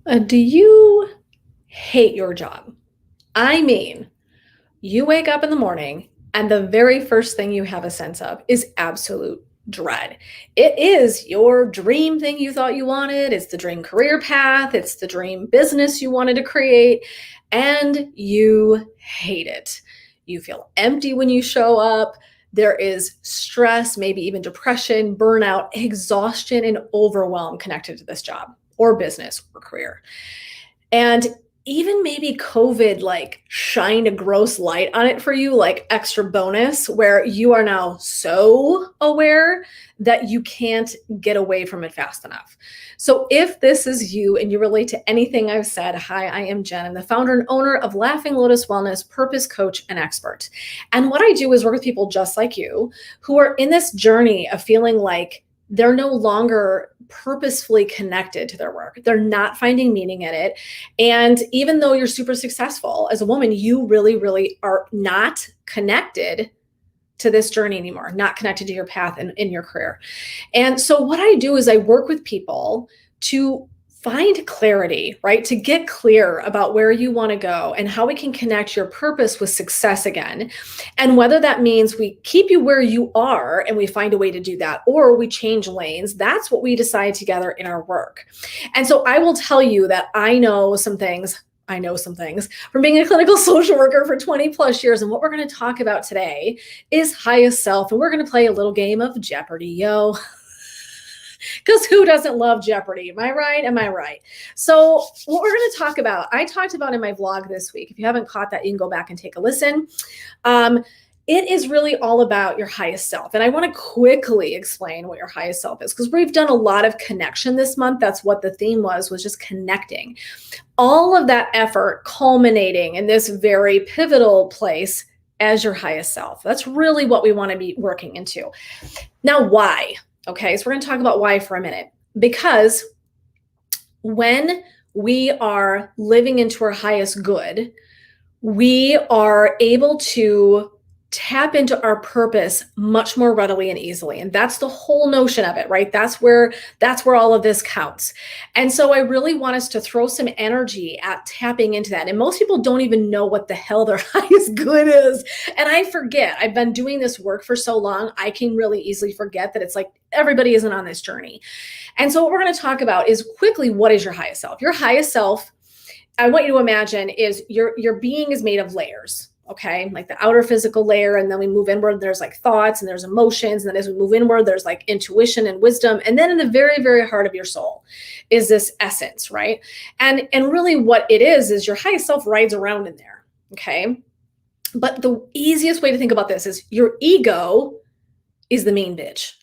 Do you hate your job? I mean, you wake up in the morning and the very first thing you have a sense of is absolute dread. It is your dream thing you thought you wanted. It's the dream career path. It's the dream business you wanted to create, and you hate it. You feel empty when you show up. There is stress, maybe even depression, burnout, exhaustion, and overwhelm connected to this job or business or career. And even maybe COVID like shined a gross light on it for you, like extra bonus, where you are now so aware that you can't get away from it fast enough. So, if this is you and you relate to anything I've said, hi, I am Jen. I'm the founder and owner of Laughing Lotus Wellness, purpose coach, and expert. And what I do is work with people just like you who are in this journey of feeling like they're no longer purposefully connected to their work. They're not finding meaning in it. And even though you're super successful as a woman, you really, really are not connected to this journey anymore, not connected to your path in your career. And so what I do is I work with people to find clarity, right? To get clear about where you want to go and how we can connect your purpose with success again. And whether that means we keep you where you are and we find a way to do that, or we change lanes, that's what we decide together in our work. And so I will tell you that I know some things from being a clinical social worker for 20 plus years. And what we're going to talk about today is highest self. And we're going to play a little game of Jeopardy, yo. Because who doesn't love Jeopardy? Am I right? Am I right? So what we're going to talk about, I talked about in my vlog this week. If you haven't caught that, you can go back and take a listen. It is really all about your highest self. And I want to quickly explain what your highest self is, because we've done a lot of connection this month. That's what the theme was just connecting. All of that effort culminating in this very pivotal place as your highest self. That's really what we want to be working into. Now, why? Okay, so we're going to talk about why for a minute. Because when we are living into our highest good, we are able to tap into our purpose much more readily and easily. And that's the whole notion of it, right? That's where all of this counts. And so I really want us to throw some energy at tapping into that. And most people don't even know what the hell their highest good is. And I forget. I've been doing this work for so long, I can really easily forget that it's like everybody isn't on this journey. And so what we're going to talk about is quickly, what is your highest self? Your highest self, I want you to imagine, is your being is made of layers. Okay, like the outer physical layer, and then we move inward, there's like thoughts and there's emotions, and then as we move inward, there's like intuition and wisdom, and then in the very, very heart of your soul is this essence, right? And really what it is your highest self rides around in there. Okay, but the easiest way to think about this is your ego is the mean bitch.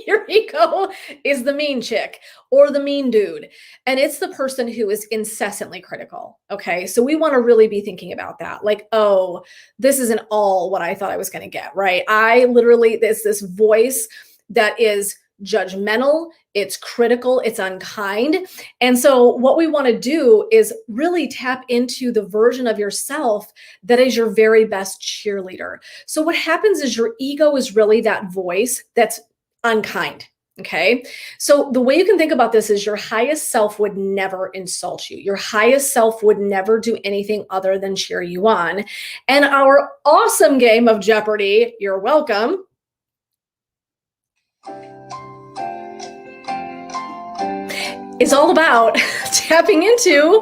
Your ego is the mean chick or the mean dude. And it's the person who is incessantly critical. Okay. So we want to really be thinking about that. Like, oh, this isn't all what I thought I was going to get, right? There's this voice that is judgmental, it's critical, it's unkind. And so what we want to do is really tap into the version of yourself that is your very best cheerleader. So what happens is your ego is really that voice that's unkind. Okay. So the way you can think about this is your highest self would never insult you. Your highest self would never do anything other than cheer you on. And our awesome game of Jeopardy, you're welcome, is all about tapping into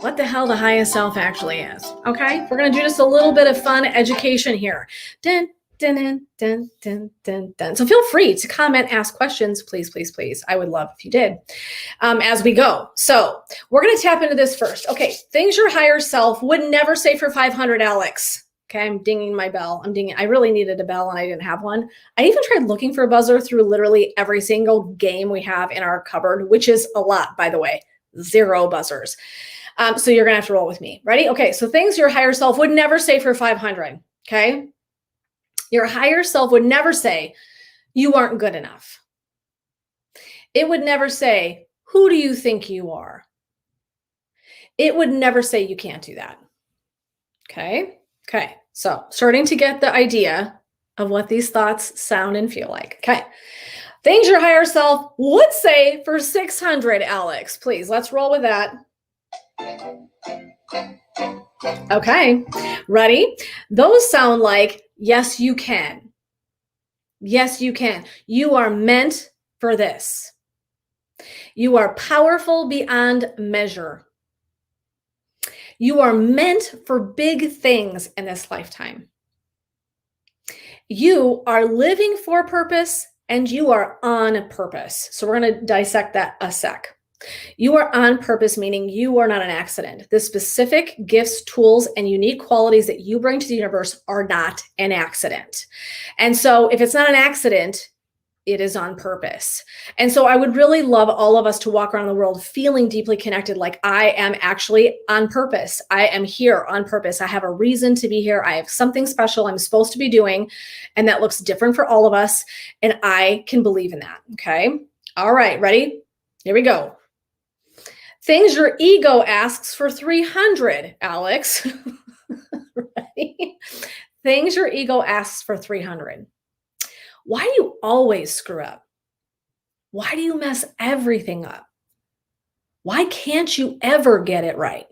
what the hell the highest self actually is. Okay. We're going to do just a little bit of fun education here. Dun, dun, dun, dun, dun, dun. So feel free to comment, ask questions, please, please, please. I would love if you did as we go. So we're going to tap into this first. Okay, things your higher self would never say for 500, Alex. Okay, I'm dinging my bell. I really needed a bell and I didn't have one. I even tried looking for a buzzer through literally every single game we have in our cupboard, which is a lot, by the way, 0 buzzers. So you're going to have to roll with me. Ready? Okay, so things your higher self would never say for 500. Okay. Your higher self would never say, you aren't good enough. It would never say, who do you think you are? It would never say, you can't do that. Okay. Okay. So starting to get the idea of what these thoughts sound and feel like. Okay. Things your higher self would say for 600, Alex. Please, let's roll with that. Okay, ready? Those sound like, yes, you can. Yes, you can. You are meant for this. You are powerful beyond measure. You are meant for big things in this lifetime. You are living for purpose and you are on purpose. So we're going to dissect that a sec. You are on purpose, meaning you are not an accident. The specific gifts, tools, and unique qualities that you bring to the universe are not an accident. And so if it's not an accident, it is on purpose. And so I would really love all of us to walk around the world feeling deeply connected, like I am actually on purpose. I am here on purpose. I have a reason to be here. I have something special I'm supposed to be doing, and that looks different for all of us. And I can believe in that. Okay. All right. Ready? Here we go. Things your ego asks for 300, Alex. Ready? Things your ego asks for 300. Why do you always screw up? Why do you mess everything up? Why can't you ever get it right?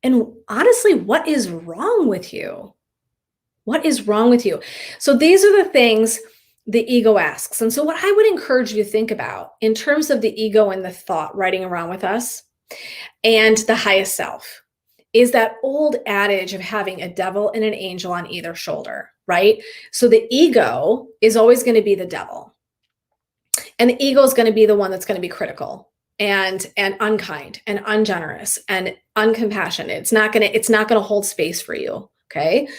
And honestly, what is wrong with you? What is wrong with you? So these are the things the ego asks. And so what I would encourage you to think about in terms of the ego and the thought riding around with us and the highest self is that old adage of having a devil and an angel on either shoulder, right? So the ego is always going to be the devil. And the ego is going to be the one that's going to be critical and unkind and ungenerous and uncompassionate. It's not going to hold space for you, okay?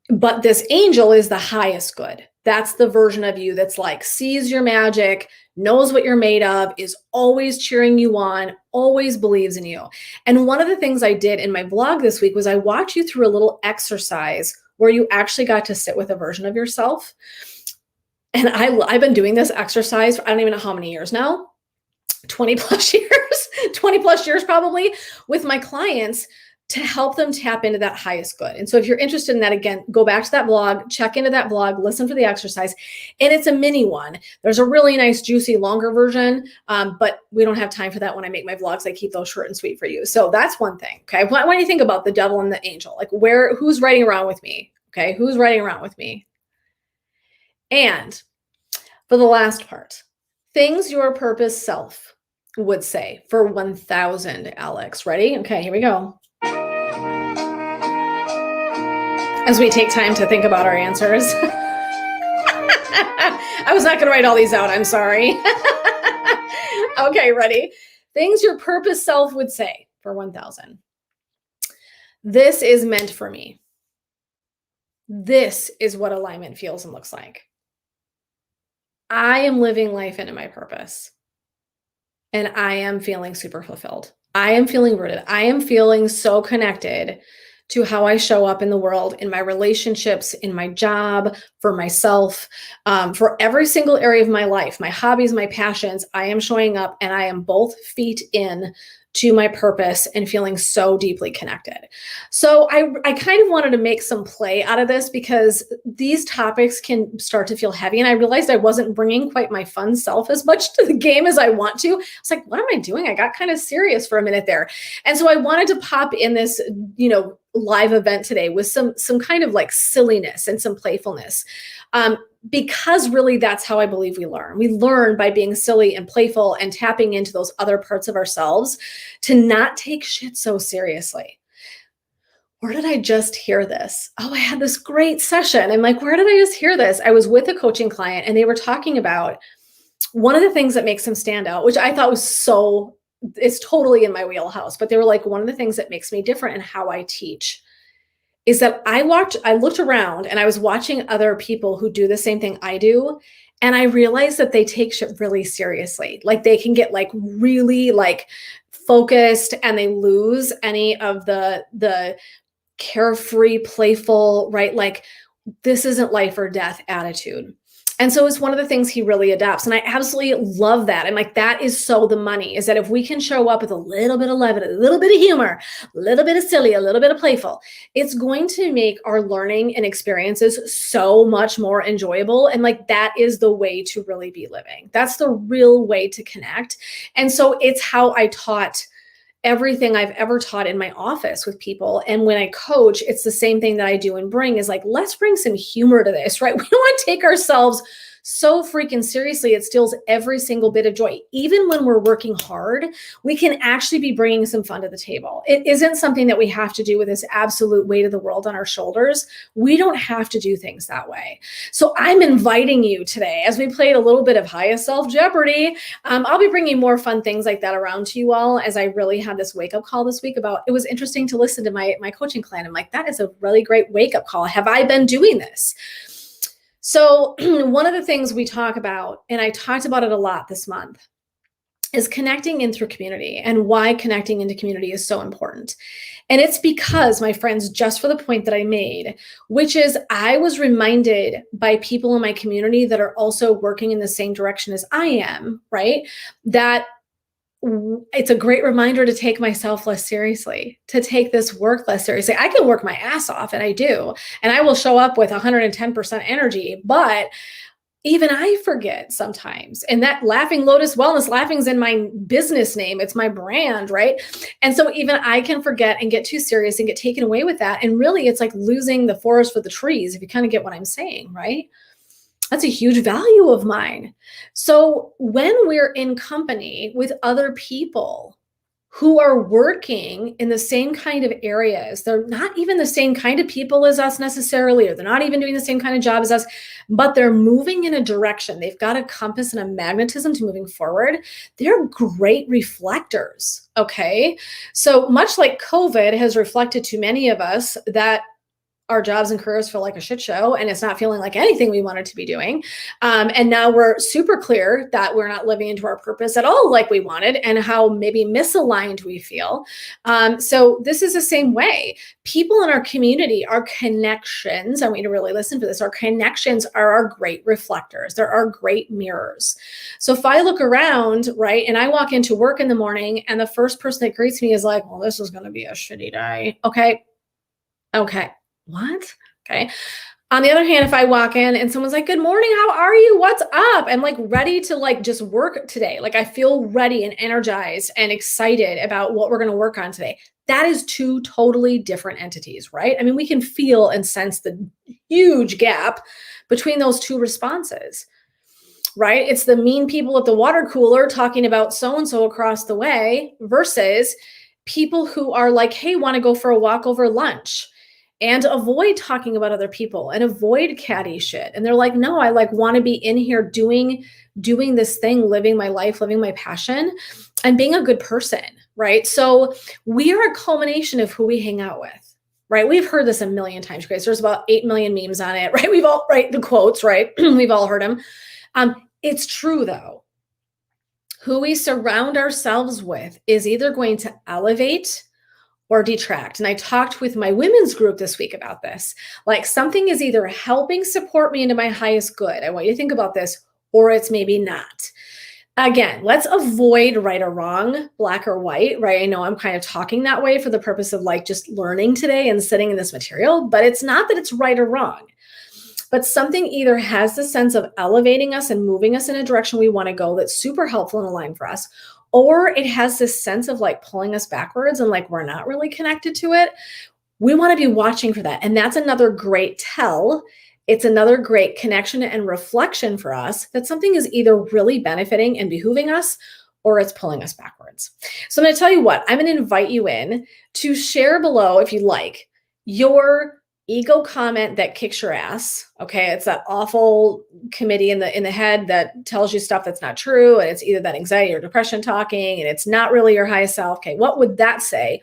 But this angel is the highest good. That's the version of you that's like sees your magic, knows what you're made of, is always cheering you on, always believes in you. And one of the things I did in my vlog this week was I walked you through a little exercise where you actually got to sit with a version of yourself. And I've been doing this exercise for I don't even know how many years now, 20 plus years probably, with my clients to help them tap into that highest good. And so if you're interested in that, again, go back to that blog, check into that blog, listen for the exercise. And it's a mini one. There's a really nice, juicy, longer version, but we don't have time for that when I make my vlogs. I keep those short and sweet for you. So that's one thing, okay? What do you think about the devil and the angel? Like who's riding around with me, okay? Who's riding around with me? And for the last part, things your purpose self would say for 1,000, Alex. Ready? Okay, here we go. As we take time to think about our answers. I was not going to write all these out. I'm sorry. Okay, ready? Things your purpose self would say for 1,000. This is meant for me. This is what alignment feels and looks like. I am living life into my purpose. And I am feeling super fulfilled. I am feeling rooted. I am feeling so connected to how I show up in the world, in my relationships, in my job, for myself, for every single area of my life, my hobbies, my passions. I am showing up and I am both feet in to my purpose and feeling so deeply connected. So I kind of wanted to make some play out of this because these topics can start to feel heavy. And I realized I wasn't bringing quite my fun self as much to the game as I want to. I was like, what am I doing? I got kind of serious for a minute there. And so I wanted to pop in this, live event today with some kind of like silliness and some playfulness. Because really that's how I believe we learn. We learn by being silly and playful and tapping into those other parts of ourselves to not take shit so seriously. Where did I just hear this? Oh, I had this great session. I'm like, where did I just hear this? I was with a coaching client and they were talking about one of the things that makes them stand out, which I thought was it's totally in my wheelhouse, but they were like, one of the things that makes me different in how I teach is that I looked around and I was watching other people who do the same thing I do. And I realized that they take shit really seriously. Like they can get like really like focused and they lose any of the carefree, playful, right? Like this isn't life or death attitude. And so it's one of the things he really adopts. And I absolutely love that. And like, that is so the money, is that if we can show up with a little bit of levity, a little bit of humor, a little bit of silly, a little bit of playful, it's going to make our learning and experiences so much more enjoyable. And like, that is the way to really be living. That's the real way to connect. And so it's how I taught everything I've ever taught in my office with people. And when I coach, it's the same thing that I do and bring, is like, let's bring some humor to this, right? We don't want to take ourselves so freaking seriously. It steals every single bit of joy. Even when we're working hard, we can actually be bringing some fun to the table. It isn't something that we have to do with this absolute weight of the world on our shoulders. We don't have to do things that way. So I'm inviting you today, as we played a little bit of highest self Jeopardy. I'll be bringing more fun things like that around to you all, as I really had this wake up call this week about, it was interesting to listen to my coaching client. I'm like, that is a really great wake up call. Have I been doing this? So one of the things we talk about, and I talked about it a lot this month, is connecting in through community, and why connecting into community is so important. And it's because, my friends, just for the point that I made, which is, I was reminded by people in my community that are also working in the same direction as I am, right? That it's a great reminder to take myself less seriously, to take this work less seriously. I can work my ass off, and I do, and I will show up with 110% energy, but even I forget sometimes. And that Laughing Lotus Wellness, laughing's in my business name. It's my brand, right? And so even I can forget and get too serious and get taken away with that. And really, it's like losing the forest for the trees, if you kind of get what I'm saying, right? That's a huge value of mine. So when we're in company with other people who are working in the same kind of areas, they're not even the same kind of people as us necessarily, or they're not even doing the same kind of job as us, but they're moving in a direction. They've got a compass and a magnetism to moving forward. They're great reflectors, okay? So much like COVID has reflected to many of us that our jobs and careers feel like a shit show, and it's not feeling like anything we wanted to be doing. And now we're super clear that we're not living into our purpose at all like we wanted, and how maybe misaligned we feel. So this is the same way. People in our community, our connections, I want you to really listen to this, our connections are our great reflectors. They're our great mirrors. So if I look around, right, and I walk into work in the morning, and the first person that greets me is like, well, this is going to be a shitty day. Okay. What? Okay. On the other hand, if I walk in and someone's like, good morning, how are you? What's up? I'm like ready to like just work today. Like I feel ready and energized and excited about what we're going to work on today. That is two totally different entities, right? I mean, we can feel and sense the huge gap between those two responses, right? It's the mean people at the water cooler talking about so-and-so across the way versus people who are like, hey, want to go for a walk over lunch? And avoid talking about other people and avoid catty shit. And they're like, no, I like want to be in here doing this thing, living my life, living my passion, and being a good person, right? So we are a culmination of who we hang out with, right? We've heard this a million times, Grace. There's about 8 million memes on it, right? We've all, right, the quotes, right? We've all heard them. It's true though. Who we surround ourselves with is either going to elevate or detract. And I talked with my women's group this week about this. Like something is either helping support me into my highest good. I want you to think about this, or it's maybe not. Again, let's avoid right or wrong, black or white, right? I know I'm kind of talking that way for the purpose of like just learning today and sitting in this material, but it's not that it's right or wrong. But something either has the sense of elevating us and moving us in a direction we want to go that's super helpful and aligned for us, or it has this sense of like pulling us backwards and like we're not really connected to it. We want to be watching for that. And that's another great tell. It's another great connection and reflection for us that something is either really benefiting and behooving us, or it's pulling us backwards. So I'm going to tell you what, I'm going to invite you in to share below, if you'd like, your ego comment that kicks your ass. Okay. It's that awful committee in the head that tells you stuff that's not true. And it's either that anxiety or depression talking, and it's not really your highest self. Okay. What would that say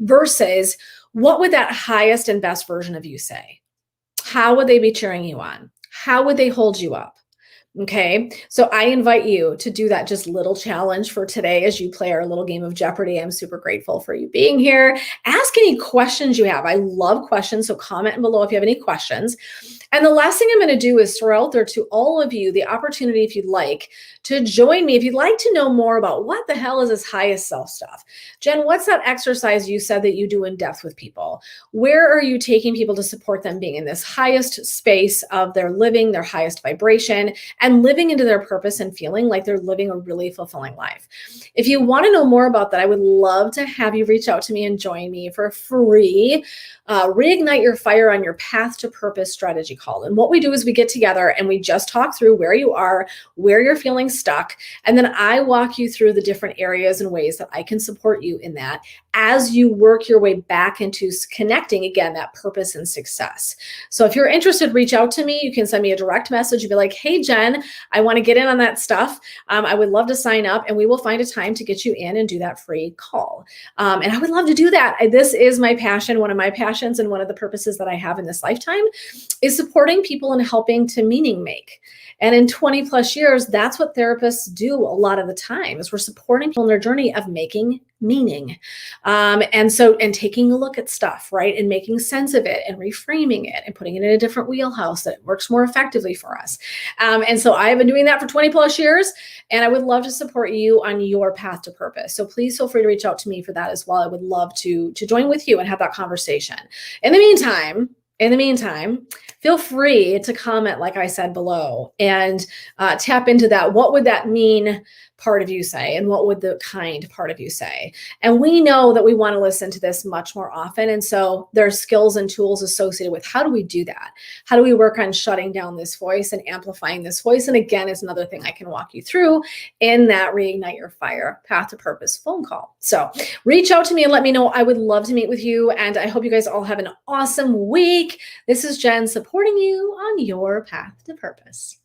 versus what would that highest and best version of you say? How would they be cheering you on? How would they hold you up? Okay, so I invite you to do that just little challenge for today as you play our little game of Jeopardy. I'm super grateful for you being here. Ask any questions you have. I love questions, so comment below if you have any questions. And the last thing I'm going to do is throw out there to all of you the opportunity, if you'd like, to join me. If you'd like to know more about what the hell is this highest self stuff, Jen, what's that exercise you said that you do in depth with people? Where are you taking people to support them being in this highest space of their living, their highest vibration, and living into their purpose and feeling like they're living a really fulfilling life? If you want to know more about that, I would love to have you reach out to me and join me for free. Reignite Your Fire on Your Path to Purpose strategy call. And what we do is we get together and we just talk through where you are, where you're feeling stuck. And then I walk you through the different areas and ways that I can support you in that as you work your way back into connecting again, that purpose and success. So if you're interested, reach out to me. You can send me a direct message and be like, hey, Jen, I want to get in on that stuff. I would love to sign up, and we will find a time to get you in and do that free call. And I would love to do that. This is my passion. One of my passions and one of the purposes that I have in this lifetime is supporting people and helping to meaning make. And in 20 plus years, that's what therapists do a lot of the time, is we're supporting people in their journey of making meaning. And taking a look at stuff, right? And making sense of it and reframing it and putting it in a different wheelhouse that works more effectively for us. And so I have been doing that for 20 plus years, and I would love to support you on your path to purpose. So please feel free to reach out to me for that as well. I would love to join with you and have that conversation. In the meantime, feel free to comment, like I said below, and tap into that. What would that mean part of you say? And what would the kind part of you say? And we know that we want to listen to this much more often. And so there's skills and tools associated with how do we do that? How do we work on shutting down this voice and amplifying this voice? And again, it's another thing I can walk you through in that Reignite Your Fire Path to Purpose phone call. So reach out to me and let me know. I would love to meet with you. And I hope you guys all have an awesome week. This is Jen supporting you on your path to purpose.